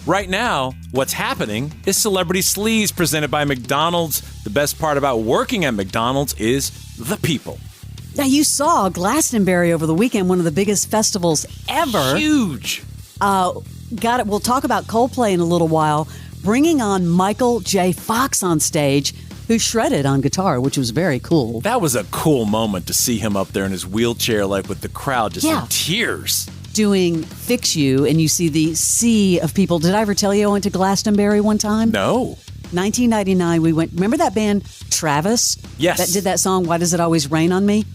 Right now, what's happening is Celebrity Sleaze presented by McDonald's. The best part about working at McDonald's is the people. Now, you saw Glastonbury over the weekend, one of the biggest festivals ever. Huge. Got it. We'll talk about Coldplay in a little while, bringing on Michael J. Fox on stage, who shredded on guitar, which was very cool. That was a cool moment to see him up there in his wheelchair, like with the crowd just in tears. Doing Fix You, and you see the sea of people. Did I ever tell you I went to Glastonbury one time? No. 1999, we went. Remember that band, Travis? Yes. That did that song, Why Does It Always Rain on Me?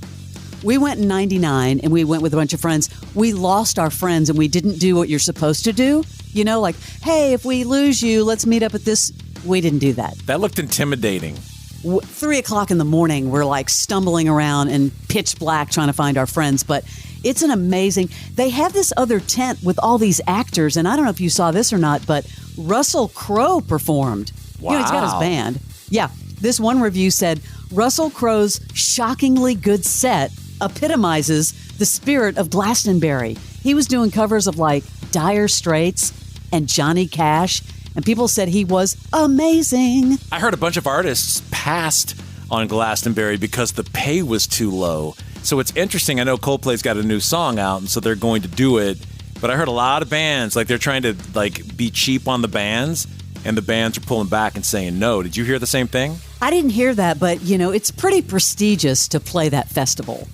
We went in 99, and we went with a bunch of friends. We lost our friends, and we didn't do what you're supposed to do. You know, like, hey, if we lose you, let's meet up at this. We didn't do that. That looked intimidating. 3 o'clock in the morning, we're like stumbling around in pitch black trying to find our friends. But it's an amazing... They have this other tent with all these actors, and I don't know if you saw this or not, but Russell Crowe performed. Wow. You know, he's got his band. Yeah. This one review said, Russell Crowe's shockingly good set epitomizes the spirit of Glastonbury. He was doing covers of like Dire Straits and Johnny Cash, and people said he was amazing. I heard a bunch of artists passed on Glastonbury because the pay was too low. So it's interesting. I know Coldplay's got a new song out, and so they're going to do it. But I heard a lot of bands, like they're trying to like be cheap on the bands, and the bands are pulling back and saying no. Did you hear the same thing? I didn't hear that, but you know, it's pretty prestigious to play that festival.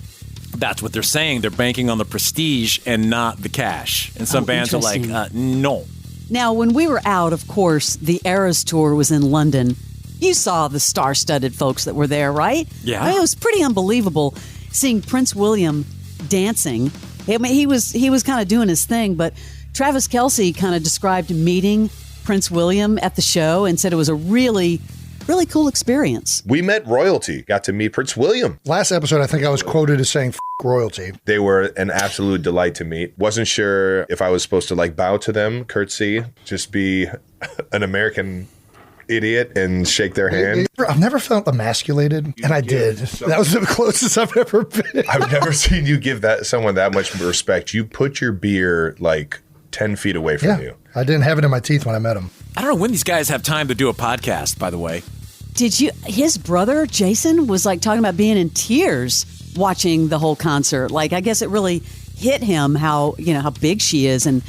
That's what they're saying. They're banking on the prestige and not the cash. And some bands are like, no. Now, when we were out, of course, the Eras Tour was in London. You saw the star-studded folks that were there, right? Yeah. I mean, it was pretty unbelievable seeing Prince William dancing. I mean, he was kind of doing his thing, but Travis Kelce kind of described meeting Prince William at the show and said it was a really cool experience. We met royalty, got to meet Prince William. Last episode, I think I was quoted as saying, royalty. They were an absolute delight to meet. Wasn't sure if I was supposed to like bow to them, curtsy, just be an American idiot and shake their hand. I've never felt emasculated, and I did. That was the closest I've ever been. I've never seen you give someone that much respect. You put your beer like 10 feet away from you. I didn't have it in my teeth when I met him. I don't know when these guys have time to do a podcast, by the way. His brother, Jason, was like talking about being in tears watching the whole concert. Like, I guess it really hit him how big she is and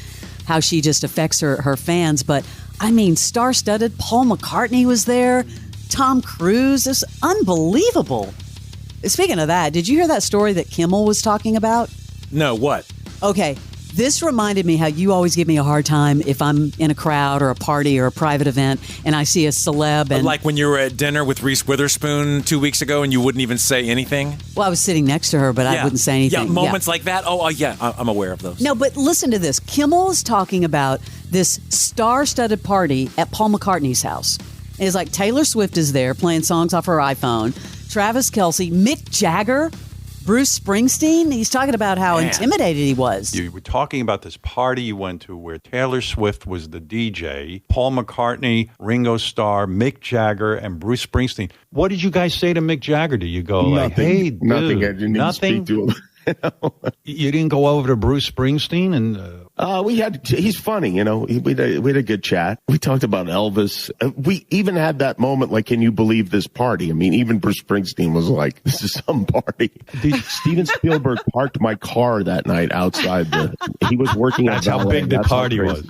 how she just affects her fans. But I mean, star-studded. Paul McCartney was there. Tom Cruise. It's unbelievable. Speaking of that, did you hear that story that Kimmel was talking about? No, what? Okay. This reminded me how you always give me a hard time if I'm in a crowd or a party or a private event and I see a celeb. And like when you were at dinner with Reese Witherspoon 2 weeks ago and you wouldn't even say anything? Well, I was sitting next to her, but I wouldn't say anything. Yeah, moments like that? Oh, yeah, I'm aware of those. No, but listen to this. Kimmel is talking about this star-studded party at Paul McCartney's house. It's like Taylor Swift is there playing songs off her iPhone. Travis Kelce, Mick Jagger, Bruce Springsteen. He's talking about how intimidated he was. You were talking about this party you went to where Taylor Swift was the DJ, Paul McCartney, Ringo Starr, Mick Jagger, and Bruce Springsteen. What did you guys say to Mick Jagger? Did you go like, hey, dude, nothing. I didn't even speak to him. You didn't go over to Bruce Springsteen and he's funny, we had a good chat. We talked about Elvis. We even had that moment like, can you believe this party? I mean, even Bruce Springsteen was like, this is some party. Steven Spielberg parked my car that night outside he was working That's at how big the party was.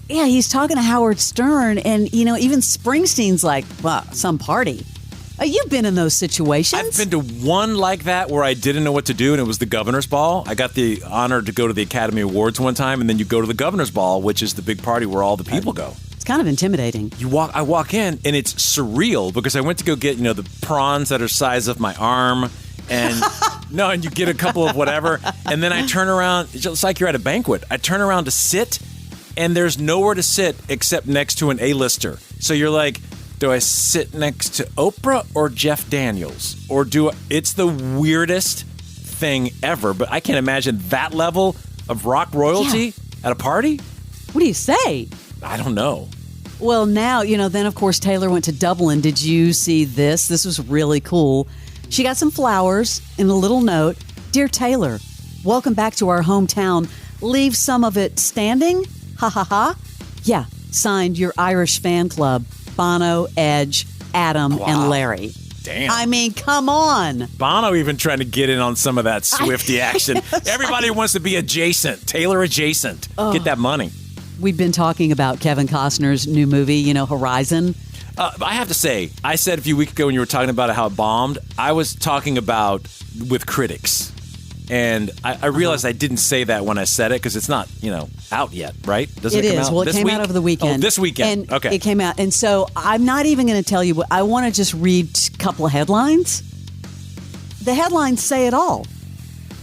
Yeah, he's talking to Howard Stern and even Springsteen's like, well, some party. You've been in those situations. I've been to one like that where I didn't know what to do, and it was the Governor's Ball. I got the honor to go to the Academy Awards one time, and then you go to the Governor's Ball, which is the big party where all the people go. It's kind of intimidating. I walk in, and it's surreal because I went to go get, the prawns that are size of my arm, and and you get a couple of whatever, and then I turn around. It's just like you're at a banquet. I turn around to sit, and there's nowhere to sit except next to an A-lister. So you're like, do I sit next to Oprah or Jeff Daniels? Or it's the weirdest thing ever, but I can't imagine that level of rock royalty at a party. What do you say? I don't know. Well, now, then of course Taylor went to Dublin. Did you see this? This was really cool. She got some flowers and a little note. Dear Taylor, welcome back to our hometown. Leave some of it standing. Ha ha ha. Yeah. signed your Irish fan club, Bono, Edge, Adam, and Larry. Damn. I mean, come on. Bono even trying to get in on some of that Swiftie action. Everybody wants to be adjacent, Taylor adjacent. Get that money. We've been talking about Kevin Costner's new movie, Horizon. I have to say, I said a few weeks ago when you were talking about how it bombed, I was talking about with critics. And I realized I didn't say that when I said it because it's not, out yet, right? Doesn't it come is. out Well, it this came week? out over the weekend. Oh, this weekend. And Okay. It came out. And so I'm not even going to tell you. I want to just read a couple of headlines. The headlines say it all.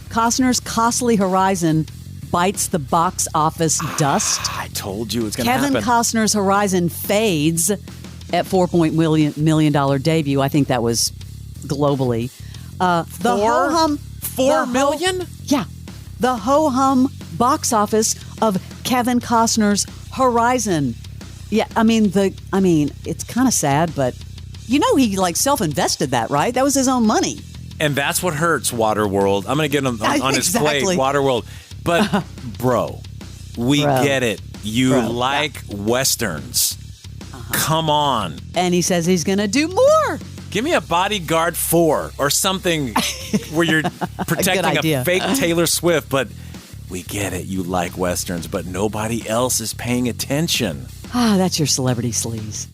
Costner's costly Horizon bites the box office dust. I told you it's going to happen. Kevin Costner's Horizon fades at $4 million debut. I think that was globally. The ho-hum... $4 million? Yeah. The ho-hum box office of Kevin Costner's Horizon. Yeah, it's kind of sad, but he self-invested that, right? That was his own money. And that's what hurts, Waterworld. I'm going to get him on his plate, Waterworld. But, bro, we get it. You like Westerns. Come on. And he says he's going to do more. Give me a Bodyguard 4 or something where you're protecting a fake Taylor Swift, but we get it. You like Westerns, but nobody else is paying attention. That's your celebrity sleaze.